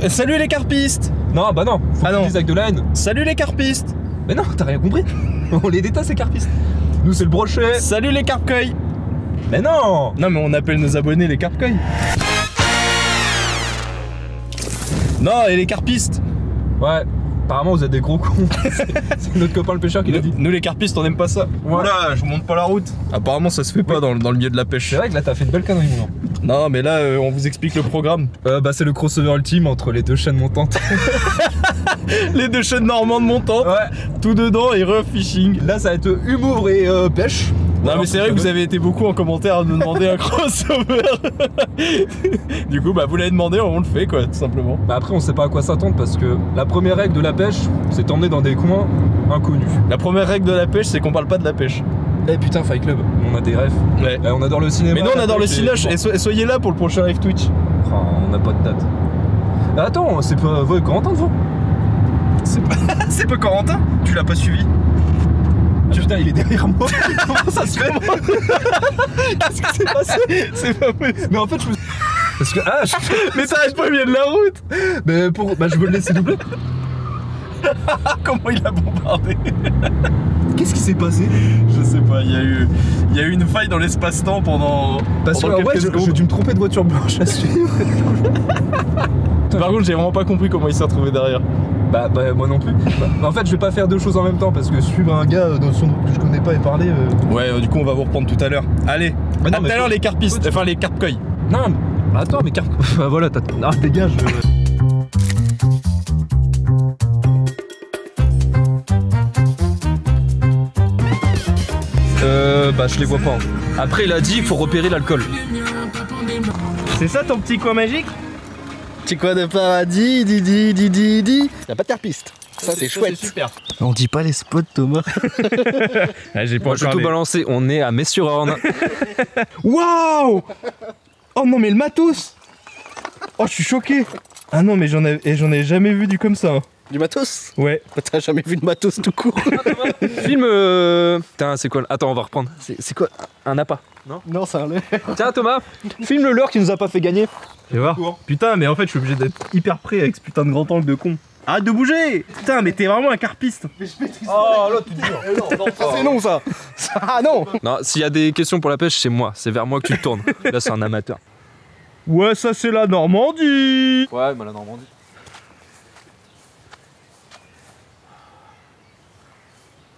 Salut les carpistes. Non, bah non, faut que tu dises avec de la haine. Salut les carpistes. Mais non, t'as rien compris. On les déteste ces carpistes. Nous c'est le brochet. Salut les carpcueils. Mais non. Non mais on appelle nos abonnés les carpcueils. Non, et les carpistes. Ouais, apparemment vous êtes des gros cons. C'est notre copain le pêcheur qui l'a dit. Nous les carpistes on aime pas ça. Voilà, je vous montre pas la route. Apparemment ça se fait pas dans le milieu de la pêche. C'est vrai que là t'as fait une belle connerie mon gars. Non mais là on vous explique le programme. Bah c'est le crossover ultime entre les deux chaînes montantes. Les deux chaînes normandes montantes. Ouais. Tout dedans et re-fishing. Là ça va être humour et pêche. Non mais c'est vrai que vous avez été beaucoup en commentaire à nous demander un crossover. Du coup bah vous l'avez demandé, on le fait quoi tout simplement. Bah après on sait pas à quoi s'attendre parce que la première règle de la pêche c'est t'emmener dans des coins inconnus. La première règle de la pêche c'est qu'on parle pas de la pêche. Eh putain Fight Club, on a des rêves. Ouais. On adore le cinéma. Mais nous on adore le cinoche et soyez là pour le prochain live Twitch. Oh, on n'a pas de date. Attends, c'est pas Corentin devant. C'est pas Corentin. Tu l'as pas suivi. Putain il est derrière moi. Comment ça se fait? Qu'est-ce qui s'est passé? C'est pas possible. Mais en fait je me... Parce que... Ah Mais t'arrêtes pas bien de la route. Mais pour... Bah je veux le laisser doubler. Comment il a bombardé? Qu'est-ce qui s'est passé? Je sais pas, il y a eu une faille dans l'espace-temps pendant Parce que ouais, j'ai dû me tromper de voiture blanche à suivre. Par contre j'ai vraiment pas compris comment il s'est retrouvé derrière. Bah moi non plus. Bah, en fait je vais pas faire deux choses en même temps parce que suivre un gars dans son groupe que je connais pas et parler... Ouais du coup on va vous reprendre tout à l'heure. Allez, bah non, à tout à l'heure les carpistes, enfin les carpcueils. Non mais attends mais bah voilà t'as... Ah dégage. Bah je les vois pas. Après il a dit il faut repérer l'alcool. C'est ça ton petit coin magique? Petit coin de paradis, di. Y'a pas de carpiste. Ça c'est chouette. Super. On dit pas les spots Thomas. J'ai pas tout balancé, on est à Metz-sur-Orne. Waouh! Oh non mais le matos! Oh je suis choqué! Ah non mais j'en ai jamais vu du comme ça. Hein. Du matos? Ouais. T'as jamais vu de matos tout court? Film Putain c'est quoi? Attends on va reprendre. C'est quoi? Un appât. Non? Non c'est un leurre. Tiens Thomas, filme le leurre qui nous a pas fait gagner. Tu vas voir. Putain mais en fait je suis obligé d'être hyper près avec ce putain de grand angle de con. Arrête de bouger! Putain mais t'es vraiment un carpiste! Oh là tu dur. Non, ça c'est non ça! Ah non! Non, s'il y a des questions pour la pêche, c'est moi, c'est vers moi que tu te tournes. Là c'est un amateur. Ouais ça c'est la Normandie! Ouais mais la Normandie.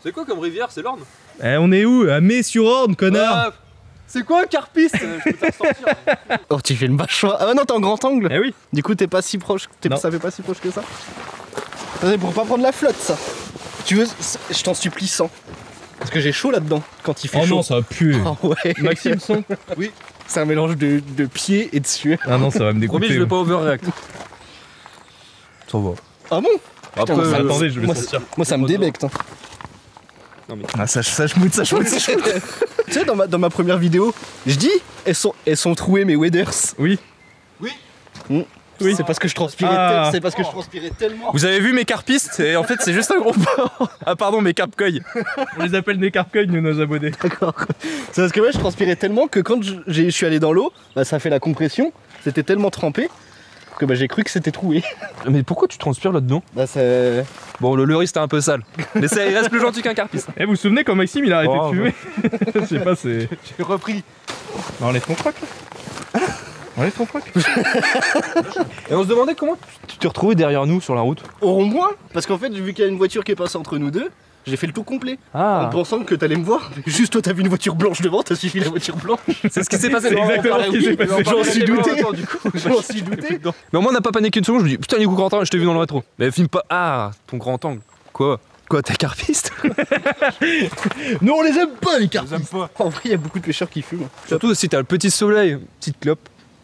C'est quoi comme rivière? C'est l'Orne? Eh on est où? À Metz-sur-Orne connard! C'est quoi un carpiste? Je peux te sortir. Oh tu fais le mâchoire. Ah non t'es en grand angle. Eh oui. Du coup t'es pas si proche. Ça fait pas si proche que ça. C'est pour pas prendre la flotte ça. Tu veux. Je t'en supplie sans. Parce que j'ai chaud là-dedans quand il fait chaud. Oh non ça va puer. Ah ouais. Maxime son? Oui. C'est un mélange de pied et de sueur. Ah non ça va me dégoûter. Promis je vais pas overreact. Ça va. Ah bon? Après, Putain, attendez je vais sortir. Moi ça me débecte. Hein. Non mais... Ah ça schmoute. Tu sais dans ma première vidéo, je dis elles sont trouées mes waders. Oui. Oui. Oui. C'est parce que je transpirais c'est parce que je transpirais tellement. Vous avez vu mes carpistes? Et en fait c'est juste un gros porc. Ah pardon mes carpcueils. On les appelle des carpcueils nous nos abonnés. D'accord. C'est parce que ouais je transpirais tellement que quand je suis allé dans l'eau, bah, ça a fait la compression, c'était tellement trempé que bah, j'ai cru que c'était troué. Mais pourquoi tu transpires là-dedans? Bah c'est... Bon le leuriste est un peu sale. Mais ça, il reste plus gentil qu'un carpiste. Eh vous vous souvenez quand Maxime il a arrêté de fumer? Je sais pas c'est... J'ai repris. Non, enlève ton froc là. Enlève ton froc. Et on se demandait comment tu t'es retrouvé derrière nous sur la route. Au rond-point. Parce qu'en fait vu qu'il y a une voiture qui est passée entre nous deux, j'ai fait le tour complet. En pensant que t'allais me voir. Juste toi t'as vu une voiture blanche devant, t'as suivi la voiture blanche. C'est ce qui s'est passé. C'est exactement ce qui s'est passé. J'en suis douté. J'en suis douté. Mais au moins on n'a pas paniqué une seconde, je me dis putain il est où Corentin, je t'ai vu dans le rétro. Mais filme pas. Ah ton grand angle. Quoi, t'es carpiste? Nous on les aime pas les cartes. Je les aime pas. En vrai il y a beaucoup de pêcheurs qui fument. Surtout si t'as le petit soleil, petite clope.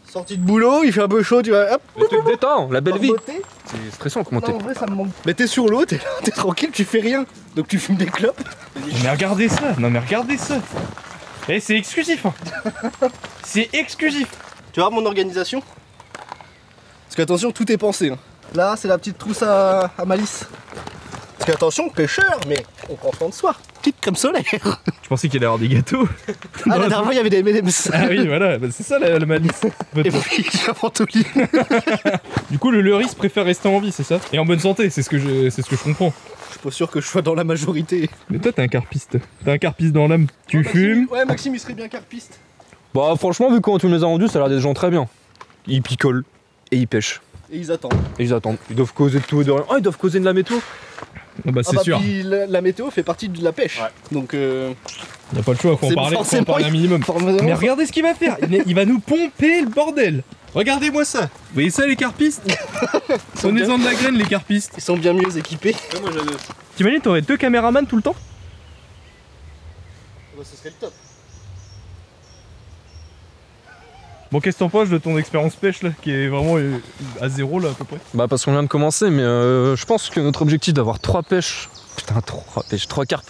Sortie de boulot, il fait un peu chaud, tu vas hop. Le truc détend, la belle vie. Beauté. C'est stressant comment Non, t'es. en vrai ça me manque. Mais t'es sur l'eau, t'es là, t'es tranquille, tu fais rien. Donc tu fumes des clopes. Mais regardez ça, non mais regardez ça. Eh c'est exclusif hein. C'est exclusif. Tu vois mon organisation? Parce qu'attention, tout est pensé. Hein. Là c'est la petite trousse à malice. Parce qu'attention, pêcheur, mais on prend soin de soi. petite crème solaire. Je pensais qu'il allait y avoir des gâteaux. Ah, la dernière fois, il y avait des M&M's. Ah oui, voilà, bah, c'est ça la malice. Et puis, la ventoline. Du coup, le Leuris préfère rester en vie, c'est ça? Et en bonne santé, c'est ce que je comprends. Je suis pas sûr que je sois dans la majorité. Mais toi, t'es un carpiste. T'as un carpiste dans l'âme. Tu Oh, Maxime, fumes. Ouais, Maxime, il serait bien carpiste. Bah franchement, vu comment tu me les as rendus, ça a l'air des gens très bien. Ils picolent et ils pêchent. Et ils attendent. Et ils attendent. Ils doivent causer de tout et de rien. Oh, ils doivent causer de la météo. Ah bah, c'est sûr. Puis la météo fait partie de la pêche. Ouais. Donc, Y a pas le choix, faut en c'est parler, forcément- un minimum. forcément, Mais regardez ce qu'il va faire. Il va nous pomper le bordel. Regardez-moi ça. Vous voyez ça, les carpistes? Prenez-en de la graine, les carpistes. ils sont bien mieux équipés. Moi j'avais. T'imagines, t'aurais 2 caméramans tout le temps? Bah, ce serait le top. Bon, qu'est-ce que t'en penses de ton expérience pêche là, qui est vraiment à 0 là à peu près? Bah parce qu'on vient de commencer, mais je pense que notre objectif d'avoir 3 pêches. Putain, 3 pêches, 3 carpes.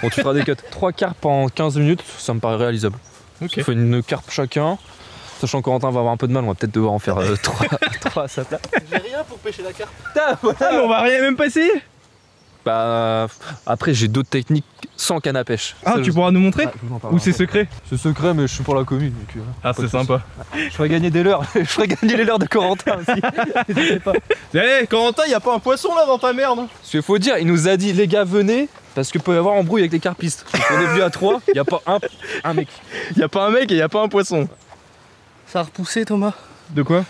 Bon, tu feras des cuts. 3 carpes en 15 minutes, ça me paraît réalisable. Ok. On fait une carpe chacun. Sachant que Corentin va avoir un peu de mal, on va peut-être devoir en faire 3 à sa place. J'ai rien pour pêcher la carpe. Ah, mais on va rien même pas essayer. Bah après j'ai d'autres techniques sans canne à pêche. Ah, Ça, tu je- pourras nous montrer? Ouais, je vous en parlerai Ou c'est après. secret? C'est secret, mais je suis pour la commune. Donc, Ah, pas c'est de soucis. sympa. Je ferai gagner des leurres. Je ferai gagner les leurres de Corentin aussi. N'hésitez pas. Eh, Corentin, y a pas un poisson là dans ta merde? Ce qu'il faut dire, il nous a dit les gars venez parce qu'il peut y avoir embrouille avec les carpistes. Donc, on est venu à 3, il n'y a pas un mec. Y a pas un mec et y a pas un poisson. Ça a repoussé, Thomas. De quoi?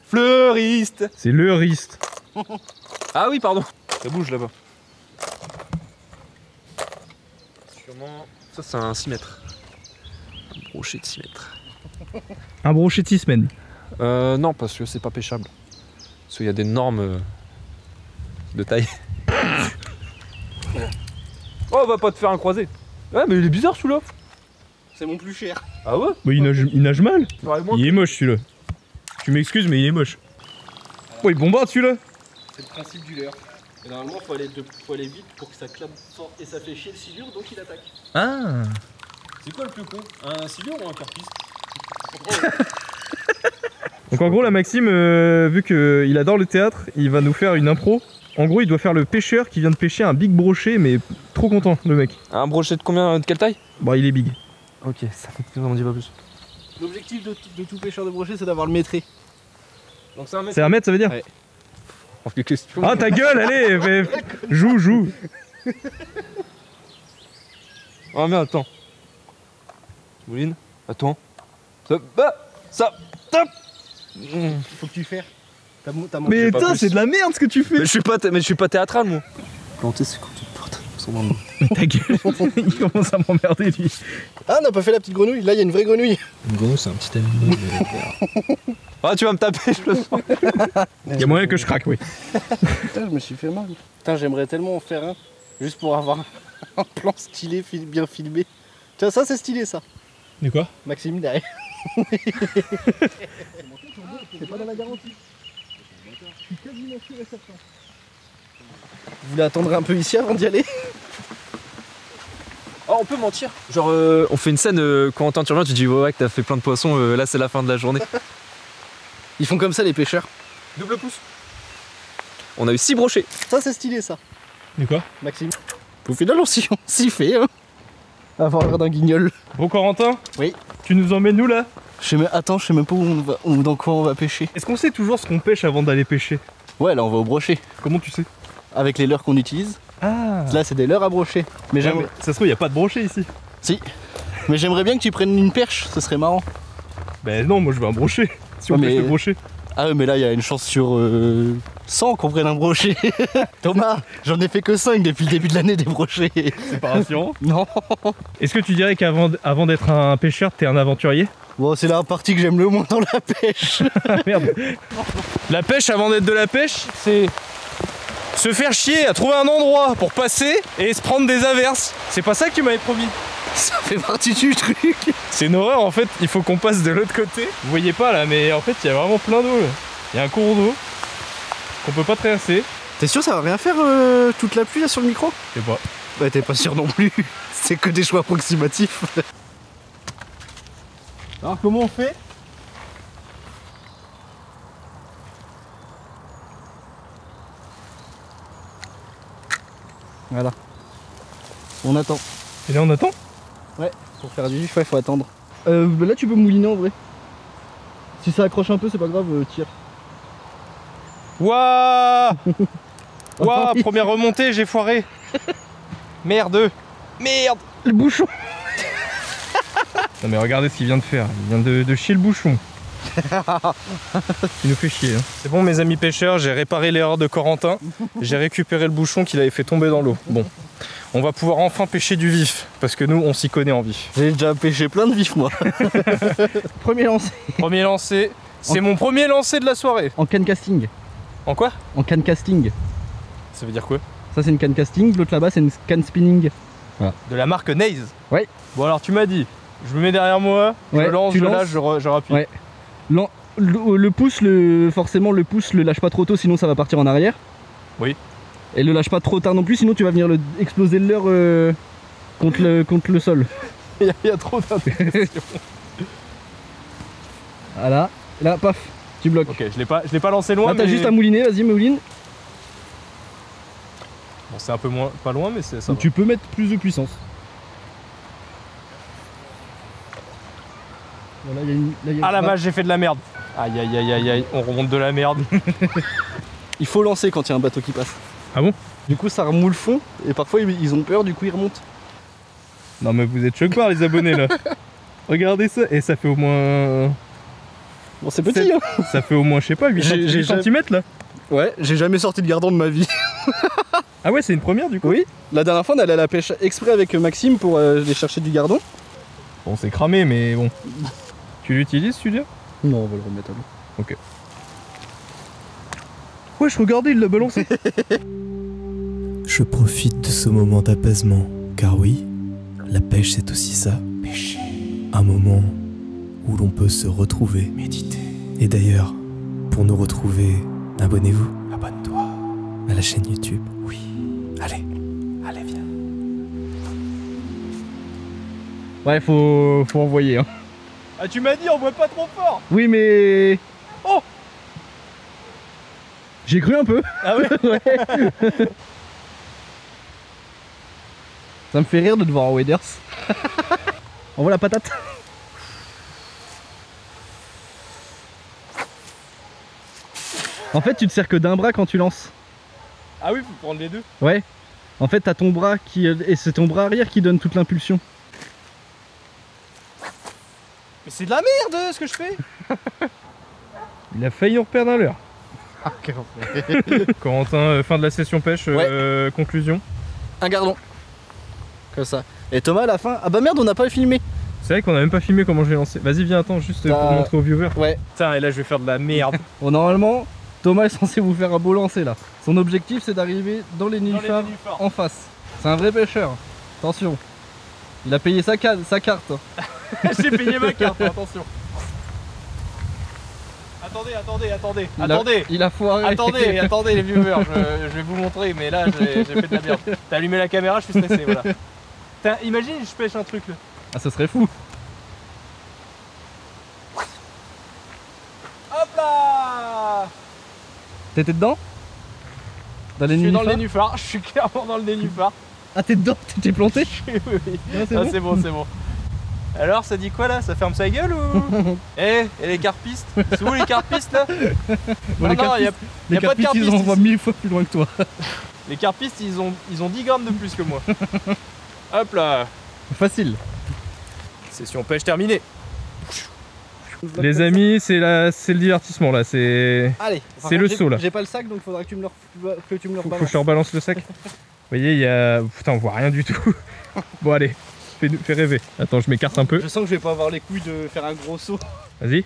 Fleuriste. C'est Leuriste. Ah oui pardon. Ça bouge là-bas. Sûrement. Ça c'est un 6 mètres. Un brochet de 6 mètres. Un brochet de 6 semaines. Non parce que c'est pas pêchable. Parce qu'il y a des normes de taille. Oh on va pas te faire un croisé. Ouais mais il est bizarre celui-là. C'est mon plus cher. Ah ouais. Bah, il nage mal. Pareillement. Il est moche celui-là. Tu m'excuses, mais il est moche. Oh, il bombarde celui-là. C'est le principe du leurre. Et normalement, faut aller vite pour que ça clame fort et ça fait chier le silure, donc il attaque. Ah. C'est quoi le plus con? Un silure ou un carpiste? Donc en gros, là, Maxime, vu qu'il adore le théâtre, il va nous faire une impro. En gros, il doit faire le pêcheur qui vient de pêcher un big brochet, mais trop content, le mec. Un brochet de combien? De quelle taille? Bah, il est big. Ok, ça fait que on dit pas plus. L'objectif de tout pêcheur de brochet, c'est d'avoir le maîtré. Donc c'est un mètre. C'est 1 mètre, ça veut dire? Ouais. Oh, quelle question. Ah, ta gueule, allez, joue. Oh mais attends. Mouline, attends. Ça. Bah, ça. Top. Faut que tu fasses. T'as Mais pas putain, plus. c'est de la merde ce que tu fais. Mais je suis pas théâtral moi. planté, c'est quand tu te portes. Mais ta gueule, il commence à m'emmerder lui. Ah, on n'a pas fait la petite grenouille. Là, il y a une vraie grenouille. Une grenouille c'est un petit animal. Ah tu vas me taper, je le sens. Il y a moyen que je craque, oui. Putain, je me suis fait mal. Putain, j'aimerais tellement en faire un. Juste pour avoir un plan stylé, bien filmé. Tiens, ça, c'est stylé, ça. De quoi? Maxime derrière. C'est pas dans la garantie. Je suis quasiment sûr et certain. Vous voulez attendre un peu ici avant d'y aller? Oh on peut mentir. Genre on fait une scène Corentin tu reviens, tu dis ouais que t'as fait plein de poissons, là c'est la fin de la journée. Ils font comme ça, les pêcheurs. Double pouce. On a eu 6 brochets. Ça, c'est stylé, ça. De quoi? Maxime. Au final, on s'y fait, hein. Avoir l'air d'un guignol. Bon, Corentin? Oui. Tu nous emmènes où là? Attends, je sais même pas où on va, ou dans quoi on va pêcher. Est-ce qu'on sait toujours ce qu'on pêche avant d'aller pêcher? Ouais, là, on va au brochet. Comment tu sais? Avec les leurres qu'on utilise. Ah. Là, c'est des leurres à brocher. Mais Ouais, j'aimerais... mais ça se trouve, y a pas de brochet ici. Si. Mais j'aimerais bien que tu prennes une perche, ce serait marrant. Ben non, moi je veux un brochet. Si on Ouais, pêche mais- le brochet. Ah ouais, mais là, il y a une chance sur 100 qu'on prenne un brochet. Thomas, j'en ai fait que 5 depuis le début de l'année des brochets. C'est pas rassurant. Non. Est-ce que tu dirais avant d'être un pêcheur, t'es un aventurier? Bon, c'est la partie que j'aime le moins dans la pêche. Ah merde. La pêche avant d'être de la pêche, c'est se faire chier à trouver un endroit pour passer et se prendre des averses. C'est pas ça que tu m'avais promis. Ça fait partie du truc. C'est une horreur en fait, il faut qu'on passe de l'autre côté. Vous voyez pas là, mais en fait il y a vraiment plein d'eau là. Il y a un cours d'eau qu'on peut pas traverser. T'es sûr ça va rien faire toute la pluie là sur le micro? Je sais pas. Ouais, t'es pas sûr non plus. C'est que des choix approximatifs. Alors comment on fait? Voilà. On attend. Et là on attend? Ouais, pour faire du vif, ouais, faut attendre. Là tu peux mouliner en vrai. Si ça accroche un peu, c'est pas grave, tire. Waouh. Waouh, première remontée, j'ai foiré. Merde. Merde. Le bouchon. Non mais regardez ce qu'il vient de faire, il vient de chier le bouchon. Il nous fait chier. Hein. C'est bon mes amis pêcheurs, j'ai réparé l'erreur de Corentin. J'ai récupéré le bouchon qu'il avait fait tomber dans l'eau. Bon, on va pouvoir enfin pêcher du vif, parce que nous on s'y connaît en vif. J'ai déjà pêché plein de vifs moi. Premier lancer. Premier lancer, c'est mon premier lancer de la soirée. En canne casting. En quoi? En canne casting. Ça veut dire quoi? Ça c'est une canne casting, l'autre là-bas c'est une canne spinning. Voilà. De la marque Naze. Ouais. Bon alors tu m'as dit, je me mets derrière moi, ouais, je lance, je lâche, je rappuie. Ouais. Le pouce, forcément le pouce le lâche pas trop tôt sinon ça va partir en arrière. Oui. Et le lâche pas trop tard non plus sinon tu vas venir exploser le leurre contre le sol. Il y a trop d'impression. Voilà. Là paf, tu bloques. Ok, je l'ai pas lancé loin. Là t'as juste à mouliner, vas-y mouline. Bon c'est un peu moins, pas loin mais c'est ça. Tu peux mettre plus de puissance. Voilà, ah la vache, j'ai fait de la merde. Aïe aïe aïe aïe aïe, on remonte de la merde. Il faut lancer quand il y a un bateau qui passe. Ah bon? Du coup ça remoule le fond et parfois ils ont peur, du coup ils remontent. Non mais vous êtes choqués les abonnés là. Regardez ça, et ça fait au moins... Bon c'est petit hein. Ça fait au moins je sais pas 8 cm là. Ouais, j'ai jamais sorti de gardon de ma vie. Ah ouais, c'est une première du coup? Oui, la dernière fois on allait à la pêche exprès avec Maxime pour aller chercher du gardon. Bon c'est cramé mais bon. Tu l'utilises celui-là? Non, on va le remettre à l'eau. Ok. Wesh, regardez, il l'a balancé. Je profite de ce moment d'apaisement, car oui, la pêche c'est aussi ça. Pêcher. Un moment où l'on peut se retrouver, méditer. Et d'ailleurs, pour nous retrouver, abonnez-vous. Abonne-toi. À la chaîne YouTube. Oui. Allez, viens. Ouais, faut envoyer hein. Ah tu m'as dit envoie pas trop fort. Oui mais... Oh. J'ai cru un peu. Ah ouais. Ouais. Ça me fait rire de te voir en waders. Envoie la patate. En fait tu te sers que d'un bras quand tu lances. Ah oui, faut prendre les deux. Ouais. En fait t'as ton bras qui... Et c'est ton bras arrière qui donne toute l'impulsion. Mais c'est de la merde ce que je fais. Il a failli nous reperdre à l'heure. Ah quel Corentin, fin de la session pêche, ouais. Conclusion. Un gardon. Comme ça. Et Thomas à la fin, ah bah merde on n'a pas filmé. C'est vrai qu'on a même pas filmé comment je l'ai lancé. Vas-y viens, attends juste pour montrer aux viewers. Ouais. Tiens et là je vais faire de la merde. Bon normalement, Thomas est censé vous faire un beau lancer là. Son objectif c'est d'arriver dans les nénuphars en face. C'est un vrai pêcheur. Attention. Il a payé sa carte. J'ai payé ma carte, attention. Attendez. Il a foiré. Attendez les viewers, je vais vous montrer, mais là j'ai fait de la merde. T'as allumé la caméra, je suis stressé, voilà. Imagine je pêche un truc là. Ah ce serait fou. Hop là. T'étais dedans? Dans les Je suis nénuphars? dans le nénuphar, je suis clairement dans le nénuphar. Ah t'es dedans? T'étais planté? Oui. Ah, c'est bon. Alors ça dit quoi là? Ça ferme sa gueule ou? Et les carpistes? C'est où les carpistes là? Bon, non, les carpistes ils envoient 1000 fois plus loin que toi. Les carpistes ils ont 10 grammes de plus que moi. Hop là. Facile. Session pêche terminée. Les amis, c'est le divertissement là, c'est le saut là. J'ai pas le sac donc faudra que tu me le rebalances. Faut que je leur balance le sac. Vous voyez, il y a... Putain, on voit rien du tout. Bon allez, fais rêver. Attends, je m'écarte un peu. Je sens que je vais pas avoir les couilles de faire un gros saut. Vas-y.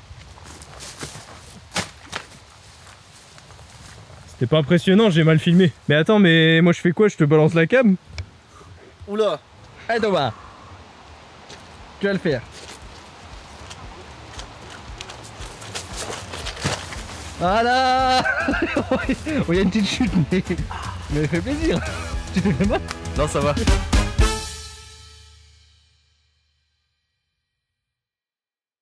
C'était pas impressionnant, j'ai mal filmé. Mais attends, mais moi je fais quoi? Je te balance la cam? Oula. Allez Thomas. Tu vas le faire. Voilà. Il y a une petite chute mais elle fait plaisir. Tu te fais mal? Non, ça va.